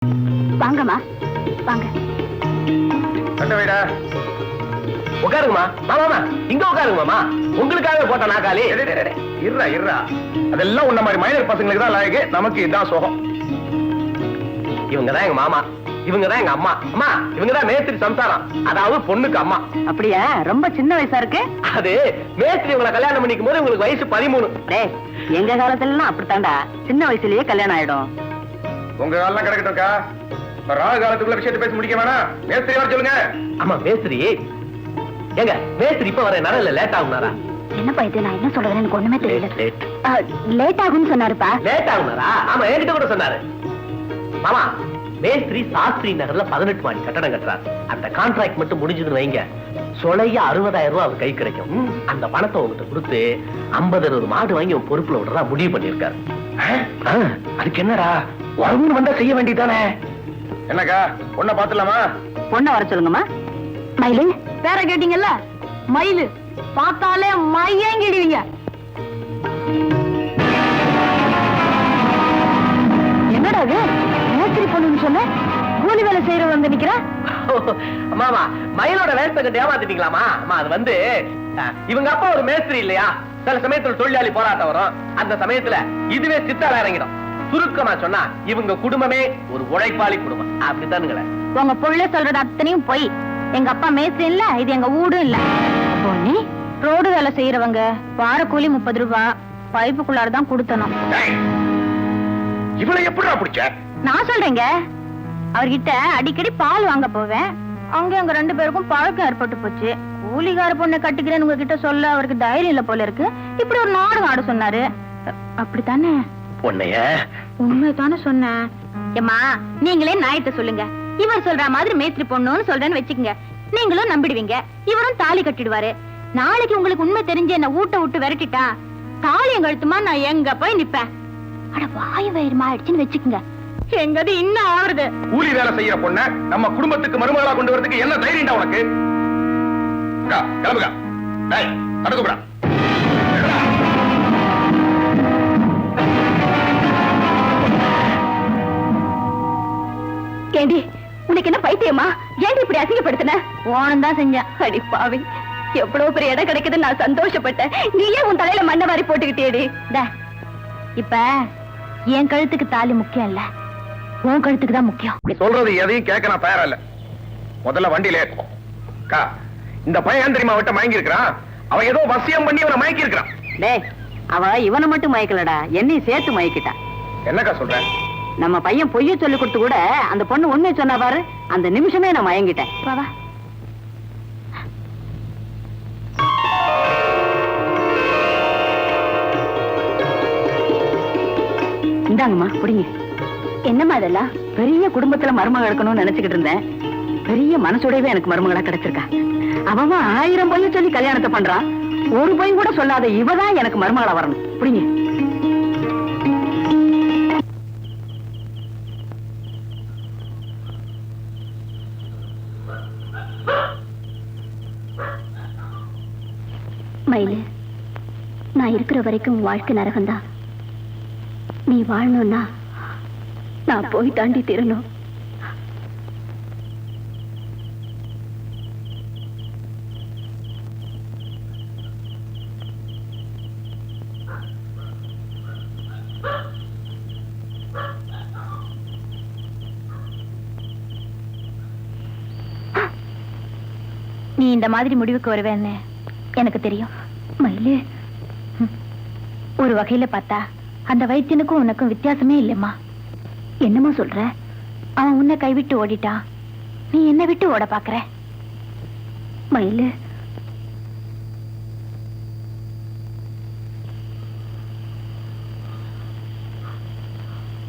வாங்கம்மா வாங்க. உட்காருங்கம்மா. மாமா இங்க உட்காருங்க மாமா. உங்களுக்காக போட்ட நாக்காளி. இருறா இருறா. அதெல்லாம் உன்ன மாதிரி மைனர் பசங்களுக்கு தான் லாயக்கு, நமக்கு இதான் சோகம். இவங்கதான் எங்க மாமா, இவங்கதான் எங்க அம்மா. அம்மா இவங்கதான் மேஸ்திரி சம்சாரம், அதாவது பொண்ணுக்கு அம்மா. அப்படியா? ரொம்ப சின்ன வயசா இருக்கு. அது மேஸ்திரி உங்களை கல்யாணம் பண்ணிக்கும் போது உங்களுக்கு வயசு 13. எங்க காலத்துல எல்லாம் அப்படித்தாண்டா, சின்ன வயசுலயே கல்யாணம் ஆயிடும். உங்க காலம் கிடைக்கட்டும்க்கா. ராகு காலத்துக்குள்ள விஷயத்தை பேசி முடிக்க வேணாம். மேஸ்திரி வர சொல்லுங்க. ஆமா மேஸ்திரி எங்க மேஸ்திரி இப்ப வர நேரம் லேட் ஆகுனாரா? என்னப்பா இது, நான் என்ன சொல்றேன்னு எனக்கு ஒண்ணுமே தெரியல. லேட் ஆகும்னு சொன்னாருப்பா. லேட் ஆகுனாரா? ஆமா என்கிட்ட கூட சொன்னாரு. மாமா மேஸ்திரி சாஸ்திரி நகர்ல 18 மாடி கட்டடம் கட்டுறாரு. அந்த கான்ட்ராக்ட் மட்டும் முடிஞ்சதுன்னு வைங்க, சொலைய 60,000 ரூபாய் அவர் கை கிடைக்கும். அந்த பணத்தை உங்ககிட்ட கொடுத்து 50-60 மாடு வாங்கி உன் பொறுப்புல விடுறதா முடிவு பண்ணிருக்காரு. அதுக்கு என்னடா உறவுன்னு வந்தா செய்ய வேண்டியதானே? என்னக்கா பொண்ணை பாத்துலாமா? பொண்ணை வர சொல்லுங்கம்மா. மயிலு பேர கேட்டீங்கல்ல, மயிலு பார்த்தாலே மையங்கிடுவீங்க. என்னடா இது, மேஸ்திரி பொண்ணுன்னு சொன்ன, கூலி வேலை செய்யறது வந்து நிக்கிற. மாமா மயிலோட வேஷத்தை கட்டி ஏமாத்திட்டீங்களாமா? அம்மா அது வந்து இவங்க அப்பா ஒரு மேஸ்திரி இல்லையா, சில சமயத்துல தொழிலாளி போராட்டம் வரும். அந்த சமயத்துல இதுவே சித்தால இறங்கிடும். சுருக்கமா சொன்னா இவங்க குடும்பமே ஒரு உழைப்பாளி குடும்பம். அப்படித்தானுங்களே? உங்க புள்ள சொல்றது அத்தனையும் போய். எங்க அப்பா மேஸ்திரி இல்ல, இது எங்க வீடும் இல்ல. பொண்ணு ரோடு வேலை செய்யறவங்க வார கூலி 30 ரூபாய் பைப்புக்குள்ளாரதான் கொடுத்தனும். இவளை எப்படிடா பிடிச்ச? நான் சொல்றேங்க, அவர்கிட்ட அடிக்கடி பால் வாங்க போவேன். அங்க எங்க 2 பேருக்கும் பழக்கம் ஏற்பட்டு போச்சு. கூலிகார பொண்ணை கட்டிக்கிறேன்னு உங்ககிட்ட சொல்ல அவருக்கு தைரியம் இல்ல போல இருக்கு. இப்படி ஒரு நாடகம் ஆட சொன்னாரு. அப்படித்தானே? பொண்ணைய உண்மைதானே சொன்னேன். ஏமா நீங்களே நாயத்தை சொல்லுங்க. இவர் சொல்ற மாதிரி மேஸ்திரி பொண்ணுன்னு சொல்றேன்னு வச்சுக்கங்க, நீங்களும் நம்பிடுவீங்க. இவரும் தாலி கட்டிடுவாரு. நாளைக்கு உங்களுக்கு உண்மை தெரிஞ்சு என்ன ஊட்ட விட்டு விரட்டிட்டா தாலி எங்க அழுத்துமா நான் எங்க போய் நிப்பேன். அட வாயு வயிறுமா ஆயிடுச்சுன்னு வச்சுக்கோங்க, எங்கது இன்னும் ஆவறது. கூலி வேலை செய்யற பொண்ண நம்ம குடும்பத்துக்கு மருமகளா கொண்டு வரதுக்கு என்ன தைரியம்டா உனக்கு? கிளம்புங்க. தடுக்கப்படா. ஏண்டி உனக்கு என்ன பைத்தியமா? ஏண்டி இப்படி அசிங்கப்படுத்தின? ஓனம் தான் செஞ்சேன். அடி பாவி, எவ்வளவு பெரிய இடம் கிடைக்குதுன்னு நான் சந்தோஷப்பட்டேன். நீயே உன் தலையில மண்ணை வாரி போட்டுக்கிட்டேடி. இப்ப என் கழுத்துக்கு தாலி முக்கியம் இல்ல, உன் கழுத்துக்கு தான் முக்கியம். நீ சொல்றது எதையும் கேட்க நான் தயாரா இல்ல. முதல்ல வண்டியில ஏறும். இந்த பையன் தெரியுமா விட்ட மயங்கி இருக்கிறான். அவன் ஏதோ வசியம் பண்ணி அவனை மயக்கி இருக்கிறான். டேய், அவ இவனை மட்டும் மயக்கலடா, என்னையும் சேர்த்து மயக்கிட்டா. என்னக்கா சொல்ற? நம்ம பையன் பொய்ய சொல்லி கொடுத்து கூட அந்த பொண்ணு உண்மை சொன்னா பாரு, அந்த நிமிஷமே நான் மயங்கிட்டேன். வா இந்தாங்கம்மா புடிங்க. என்னம்மா இதெல்லாம்? பெரிய குடும்பத்துல மருமக எடுக்கணும்னு நினைச்சுக்கிட்டு இருந்தேன். பெரிய மனசுடையவே எனக்கு மருமகளா கிடைச்சிருக்கா. அவன் 1000 பொய்ய சொல்லி கல்யாணத்தை பண்றான். ஒரு பொய் கூட சொல்லாத இவதான் எனக்கு மருமகளா வரணும். புடிங்க. மயிலு, நான் இருக்கிற வரைக்கும் வாழ்க்கை நரகம்தான். நீ வாழணும்னா நான் போய் தாண்டி தீரணும். நீ இந்த மாதிரி முடிவுக்கு வருவேன்னு எனக்கு தெரியும். மயிலு, ஒரு வகையில பார்த்தா அந்த வைத்தியனுக்கும் உனக்கும் வித்தியாசமே இல்லைம்மா. என்னமா சொல்ற? அவன் உன்னை கைவிட்டு ஓடிட்டான், நீ என்ன விட்டு ஓட பாக்குற. மயிலு,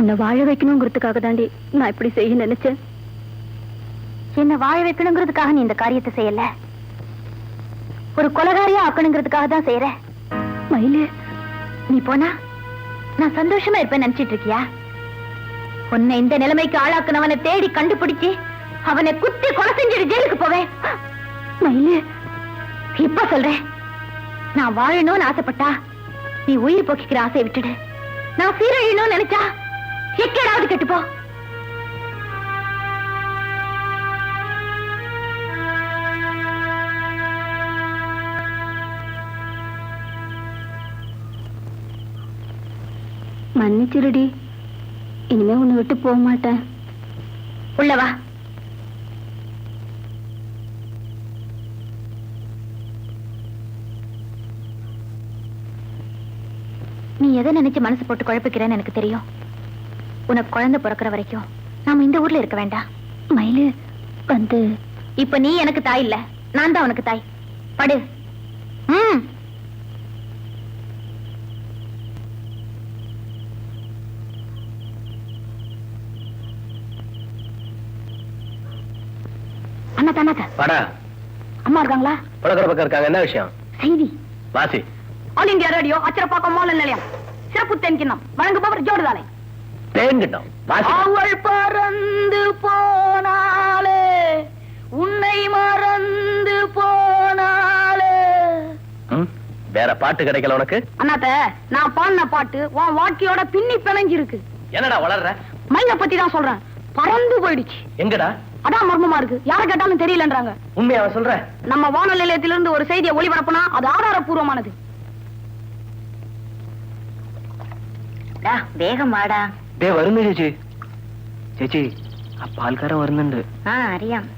உன்னை வாழ வைக்கணுங்கிறதுக்காக தாண்டி நான் இப்படி செய்ய நினைச்சேன். என்ன வாழ வைக்கணுங்கிறதுக்காக நீ இந்த காரியத்தை செய்யல, ஒரு கொலகாரியா ஆக்கணுங்கிறதுக்காக தான் செய்யற. மயிலு, நீ போனா நான் சந்தோஷமா இருப்பேன் நினைச்சிட்டு இருக்கியா? உன்னை இந்த நிலைமைக்கு ஆளாக்குனவனை தேடி கண்டுபிடிச்சு அவனை குத்தி கொலை செஞ்சிட்டு ஜெயிலுக்கு போவேன். மயிலு, இப்ப சொல்றேன், நான் வாழணும்னு ஆசைப்பட்டா நீ உயிர் போக்கிக்கிற ஆசையை விட்டுடு. நான் சீரழியணும்னு நினைச்சா எக்கேடாவது கெட்டுப்போ. மன்னிச்சிருடி. இனிமே உன்னை விட்டு போக மாட்டேன். உள்ளவா. நீ எதை நினைச்சு மனசு போட்டு குழப்பிக்கிறேன்னு எனக்கு தெரியும். உனக்கு குழந்தை பிறக்கிற வரைக்கும் நாம இந்த ஊர்ல இருக்க வேண்டாம். மயிலு வந்து இப்ப நீ எனக்கு தாய் இல்ல, நான் தான் உனக்கு தாய். படு. அண்ணா தானாக்க வாடா. அம்மா இருக்காங்களா? பழக்கிற பக்கம் இருக்காங்க. என்ன விஷயம்? செய்தி. வாசி. ஆல் இந்தியா ரேடியோ அச்சரப்பாக்கம் மாநில நிலையம் சிறப்பு தேன்கிண்ணம் வழங்குபவர் ஜோடுதாலை. தேன்கிட்டம். வாசி. அவள் பறந்து போனாலே உன்னை மறந்து போனாலே. வேற பாட்டு கிடைக்கல உனக்கு? அண்ணாத்த, நான் பாடின பாட்டு உன் வாழ்க்கையோட பின்னி பிணைஞ்சிருக்கு. என்னடா வளர்ற? மயில பத்தி தான் சொல்றேன். பறந்து போயிடுச்சு. எங்கடா? அதான் மர்மமா இருக்கு. யார கேட்டாலும் தெரியலன்றாங்க. உண்மையாவ சொல்ற? நம்ம வானொலி நிலையத்திலிருந்து ஒரு செய்தியை ஒளிபரப்புனா அது ஆதாரப்பூர்வமானது. வேகம் வாடா. ദേ വരുന്നു ചേച്ചി. ചേച്ചി അപ്പൊ ആൾക്കാരെ വരുന്നുണ്ട്. அறியாம்.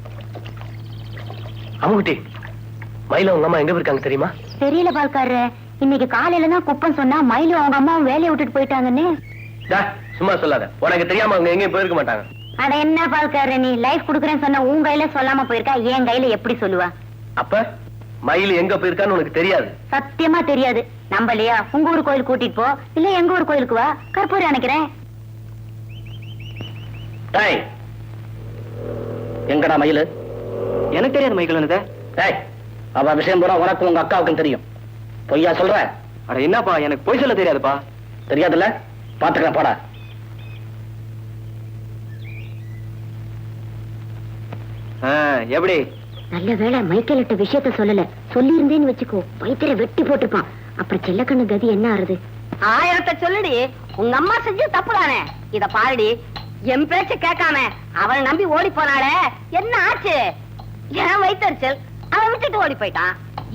அம்முக்குட்டி, மயில உங்க அம்மா எங்க போயிருக்காங்க தெரியுமா? தெரியல பால்காரரு. இன்னைக்கு காலையில தான் குப்பம் சொன்னா மயிலும் அவங்க அம்மாவும் வேலையை விட்டுட்டு போயிட்டாங்கன்னு. சும்மா சொல்லாத. உனக்கு தெரியாம அவங்க எங்கேயும் போயிருக்க மாட்டாங்க. அட என்ன பால்காரரு, நீ லைஃப் குடுக்கறேன்னு சொன்ன உன் கையில சொல்லாம போயிருக்கா, என் கையில எப்படி சொல்லுவா? அப்ப மயில் எங்க போயிருக்கான்னு உனக்கு தெரியாது? சத்தியமா தெரியாது. நம்பலையா? உங்க ஊர் கோயில் கூட்டிட்டு போ, இல்ல எங்க ஊர் கோயிலுக்கு வா, கற்பூரி அணைக்கிறேன். எங்கடா மயிலு? எனக்கு தெரியாது மைக்கேல். அவ விஷயம் பூரா உனக்கு உங்க அக்காவுக்கும் தெரியும். பொய்யா சொல்ற? அட என்னப்பா, எனக்கு பொய் சொல்ல தெரியாதுப்பா. தெரியாதுல்ல? பாத்துக்கலாம் போடா. எப்படி? நல்ல வேளை மைக்கேல் கிட்ட விஷயத்த சொல்லல. சொல்லி இருந்தேன்னு வச்சுக்கோ, வயிற்ற வெட்டி போட்டுப்பான். அப்புறம் செல்லக்கண்ணு கதி என்ன ஆறுது? ஆயிரத்தை சொல்லுடி. உங்க அம்மா செஞ்சு தப்புதானே. இத பாருடி, என் பேச்ச கேட்காம அவளை நம்பி ஓடி போனாலே என்ன ஆச்சு? என் வயிற்றுச்சல். அவன் விட்டுட்டு ஓடி போயிட்டான்.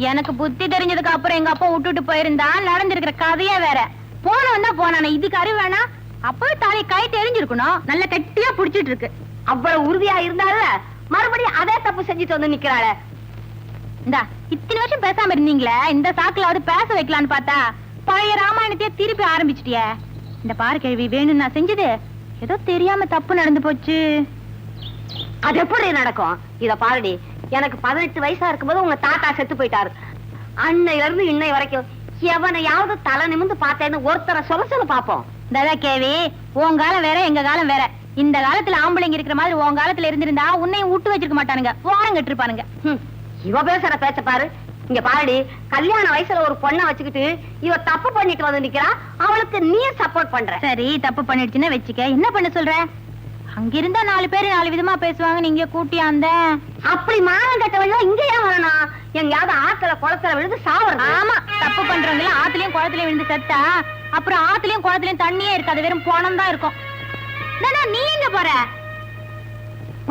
எனக்கு புத்தி தெரிஞ்சதுக்கு அப்புறம் எங்க அப்பா விட்டுட்டு போயிருந்தா நடந்திருக்கிற கதையே வேற. போனவன் தான் போனானே, இதுக்கு அறிவு வேணா? அப்பவே தாலி கைட்டு எரிஞ்சிருக்கணும். நல்ல கட்டியா புடிச்சிட்டு இருக்கு. அவ்வளவு உறுதியா இருந்தால மறுபடியும் அதே தப்பு செஞ்சுட்டு வந்து நிக்கிறாள. இந்தா இத்தனை வருஷம் பேசாம இருந்தீங்களே, இந்த சாக்குலாவது பேச வைக்கலான்னு பார்த்தா பழைய ராமாயணத்தையே திருப்பி ஆரம்பிச்சிட்டிய. இந்த பாரு கேள்வி, வேணும் நான் செஞ்சது ஏதோ தெரியாம தப்பு நடந்து போச்சு. அது எப்படி நடக்கும்? இத பாருடி, எனக்கு 18 வயசா இருக்கும்போது உங்க தாத்தா செத்து போயிட்டாரு. அன்னையில இருந்து இன்னை வரைக்கும் எவனையாவது தலை நிமிந்து பார்த்தேன்னு ஒருத்தரை சொல்ல சொல்ல பாப்போம். ததா கேவி, உன் காலம் வேற எங்க காலம் வேற. இந்த காலத்துல ஆம்பளைங்க இருக்கிற மாதிரி உன் காலத்துல இருந்திருந்தா உன்னையும் விட்டு வச்சிருக்க மாட்டானுங்க, வாரம் கட்டிருப்பானுங்க. இவ பேசுற பேச்ச பாரு. இங்க பாருடி, கல்யாண வயசுல ஒரு பொண்ணை வச்சுக்கிட்டு இவ தப்பு பண்ணிட்டு வந்து நிக்கிறா. அவளுக்கு நீ சப்போர்ட் பண்ற. சரி, தப்பு பண்ணிடுச்சுன்னு வச்சுக்க, என்ன பண்ண சொல்ற? அங்கிருந்தா 4 பேரு 4 விதமா பேசுவாங்க. நீங்க கூட்டியாந்த அப்படி மானம் கட்டவங்க இங்க ஏன் வரணும்? எங்கயாவது ஆத்துல குளத்துல விழுந்து சாவறது. ஆமா, தப்பு பண்றவங்க ஆத்துலயும் குளத்துலயும் விழுந்து செத்தா அப்புறம் ஆத்துலயும் குளத்துலயும் தண்ணியே இருக்காது, வெறும் பணம் தான் இருக்கும். நீ எங்க போற?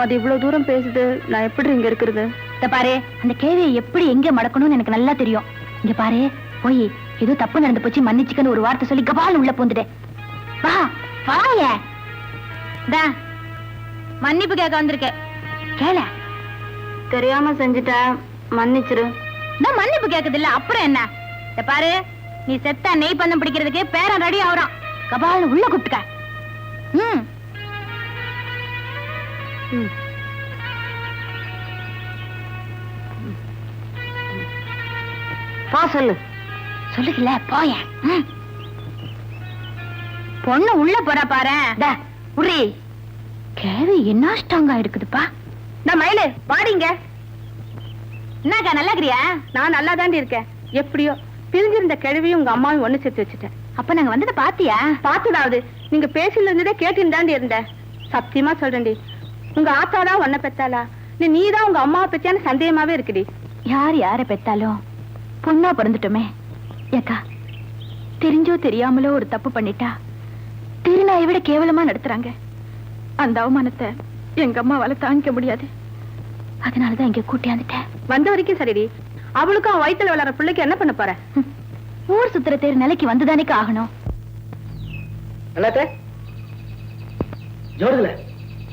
அது இவ்வளவு தூரம் பேசுது, நான் எப்படி இங்க இருக்கிறது? பாரு, அந்த கேள்வியை எப்படி எங்க மடக்கணும்னு எனக்கு நல்லா தெரியும். இங்க பாரு, போய் ஏதோ தப்பு நடந்து போச்சு மன்னிச்சுக்கன்னு ஒரு வார்த்தை சொல்லி கபால் உள்ள பூந்துடு. வா வாய. மன்னிப்பு கேட்க வந்திருக்க. கேள. தெரியாம செஞ்சுட்ட, மன்னிச்சிரு. நான் மன்னிப்பு கேக்குது இல்ல, அப்புறம் என்ன? பாரு, நீ செத்தா நெய் பந்தம் பிடிக்கிறதுக்கு பேரன் ரெடி ஆகுறான். கபால் உள்ள கூப்பிட்டுக்க. போ சொல்லு. சொல்லுகல போய. பொண்ணு உள்ள போறா பாரு. உரி கேவி என்ன ஸ்ட்ராங்கா இருக்குதுப்பா. நான் மயிலு பாடிங்க. என்னக்கா நல்லா இருக்கிறியா? நான் நல்லா தாண்டி இருக்கேன். எப்படியோ பிரிஞ்சிருந்த கிழவியும் உங்க அம்மாவும் ஒண்ணு சேர்த்து வச்சுட்டேன். அப்ப நாங்க வந்ததை பாத்தியா? பார்த்ததாவது நீங்க பேசில இருந்ததே கேட்டுன்னு தாண்டி இருந்த. சத்தியமா சொல்றேன்டி, உங்க ஆத்தாதான் ஒன்ன பெத்தாளா நீதான் உங்க அம்மாவை பெத்தியான்னு சந்தேகமாவே இருக்குடி. யார் யார பெத்தாலும் பொண்ணா பிறந்துட்டோமே. ஏக்கா, தெரிஞ்சோ தெரியாமலோ ஒரு தப்பு பண்ணிட்டா திருநாயை விட கேவலமா நடத்துறாங்க. அந்த அவமானத்தை எங்க அம்மாவால தாங்கிக்க முடியாது. அதனாலதான் இங்க கூட்டியாந்துட்டேன். வந்த வரைக்கும் சரிடி. அவளுக்கும் வயித்துல வளர பிள்ளைக்கு என்ன பண்ண போற? ஊர் சுத்துற தேர் நிலைக்கு வந்துதானே ஆகணும். என்னத்த ஜோடுல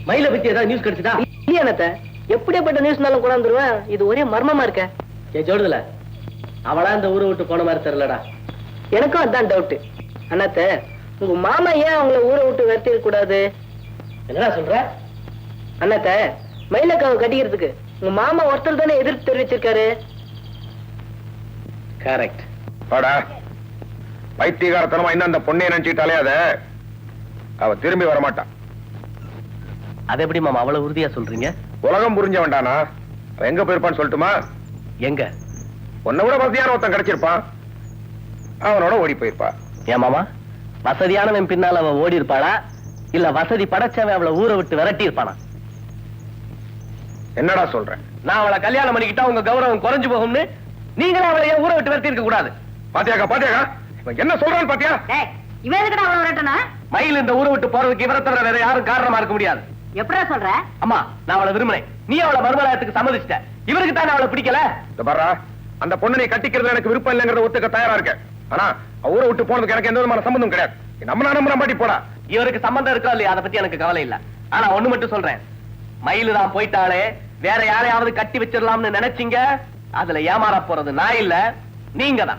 மயில பத்தி ஏதாவது நியூஸ் கிடைச்சதா? இல்லையா அண்ணாத்த, எப்படியாப்பட்ட நியூஸ்னாலும் கொண்டாந்துருவேன். இது ஒரே மர்மமா இருக்க. ஏ ஜோடுல அவளா இந்த ஊரை விட்டு போன மாதிரி தெரியலடா. எனக்கும் அதான் டவுட். அண்ணாத்த, உங்க மாமா ஏன் அவங்கள ஊரை விட்டு விரட்டி கூடாது? என்னடா சொல்ற? அண்ணாத்த, மயிலக்காவை கட்டிக்கிறதுக்கு உங்க மாமா ஒருத்தர் தானே எதிர்ப்பு தெரிவிச்சிருக்காரு. கரெக்ட். வாடா, பைத்தியகாரத்தனமா இன்னும் அந்த பொண்ணைய நினைச்சுட்டாலே அத அவ திரும்பி வரமாட்டான். அது எப்படி மாமா அவ்வளவு உறுதியா சொல்றீங்க? உலகம் புரிஞ்ச வேண்டானா அவ எங்க போயிருப்பான்னு சொல்லட்டுமா? எங்க? உன்னை விட வசதியான ஒருத்தன் கிடைச்சிருப்பான், அவனோட ஓடி போயிருப்பா. ஏன் மாமா, வசதியானவன் பின்னால அவ ஓடி இருப்பாளா, இல்ல வசதி படைச்சவன் அவளை ஊரை விட்டு விரட்டி இருப்பானா? என்னடா சொல்ற? நான் அவளை கல்யாணம் பண்ணிக்கிட்டா உங்க கௌரவம் குறைஞ்சு போகும்னு நீங்களே அவளை ஏன் ஊரை விட்டு விரட்டி இருக்க கூடாது? பாத்தியாக்கா பாத்தியாக்கா, இவன் என்ன சொல்றான்னு பாத்தியா? இவன் எதுக்குடா அவ்வளவு விரட்டனா? மயில் இந்த ஊரை விட்டு போறதுக்கு இவரை தவிர வேற யாரும் காரணமா இருக்க முடியாது. எப்படா சொல்ற? அம்மா, நான் அவளை விரும்பினேன், நீ அவளை மறுமலத்துக்கு சம்மதிச்சிட்ட. இவருக்கு தானே அவளை பிடிக்கல. இந்த பாரா, அந்த பொண்ணை நீ கட்டிக்கிறது எனக்கு விருப்பம் இல்லைங்கிறத ஒத்துக்க தயாரா இருக்கேன். ஆனா ஊரை விட்டு போனதுக்கு எனக்கு எந்த விதமான சம்பந்தம் கிடையாது. நம்ம பாட்டி போடா. இவருக்கு சம்பந்தம் இருக்கா இல்லையா அதை பத்தி எனக்கு கவலை இல்ல. ஆனா ஒண்ணு மட்டும் சொல்றேன், மயிலு தான் போயிட்டாலே வேற யாரையாவது கட்டி வச்சிடலாம்னு நினைச்சீங்க, அதுல ஏமாற போறது நான் இல்ல, நீங்க தான்.